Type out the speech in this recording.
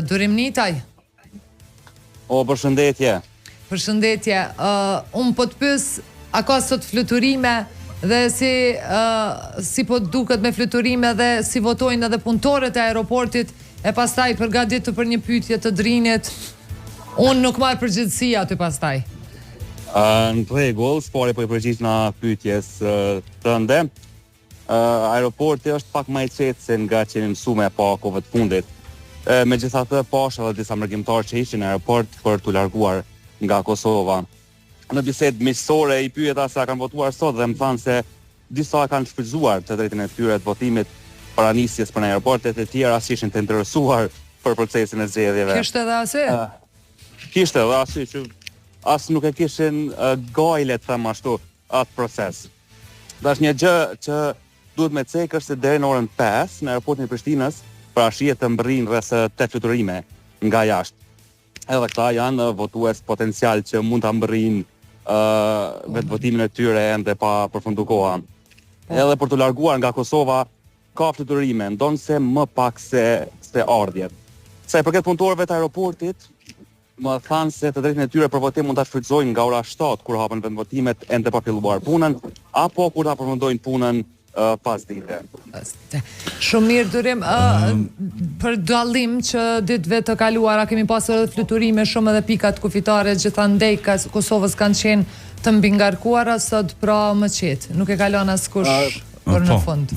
Durim Nitaj. O, përshëndetje. Përshëndetje. Unë po të pys, a ka sot fluturime dhe si po duket me fluturime dhe si votojnë edhe punëtorët e aeroportit e pastaj përgatitur për një pyetje të Drinit. Unë nuk marr përgjegjësi aty pastaj. Në rregull, spori po i përgjigj në pyetjes tënde. Aeroporti është pak më i qetë se nga që jemi mësuar pa kohëve të fundit. Megjithatë, pasha edhe disa mërgjimtarë që ishin në aeroport për t'u larguar nga Kosova. Në bisedë miqësore i pyeta se a kanë votuar sot dhe më thanë se disa kanë shfrytzuar të drejtën e tyre të votimit para nisjes për në aeroportet, e tjera as ishin të interesuar për procesin e zgjedhjeve. Kishte edhe arsye? Kishte edhe arsye që as nuk e kishin gajle të them ashtu atë proces. Dash një gjë që duhet me cekë është se deri në orën 5 në aeroportin e Prishtinës pra shihet të mbërrin rreth 8 fluturime nga jashtë. Edhe këta janë votues potencial që mund ta mbërrin vetë votimin e tyre ende pa përfunduar koha. Edhe për të larguar nga Kosova ka fluturime, ndonse më pak se ardhjet. Sa i përket punëtorëve të aeroportit, më thanë se të drejtën e tyre për votim mund ta shfrytëzojnë nga ora 7 kur hapen vendvotimet ende pa filluar punën, apo kur ta përfundojnë punën pas dite. Shumë mirë, Durim. Për dallim që ditëve të kaluara kemi pasur edhe fluturime shumë edhe pikat kufitare gjithandej Kosovës kanë qenë të mbingarkuara, sot pra më qetë. Nuk e kalon askush për në fund.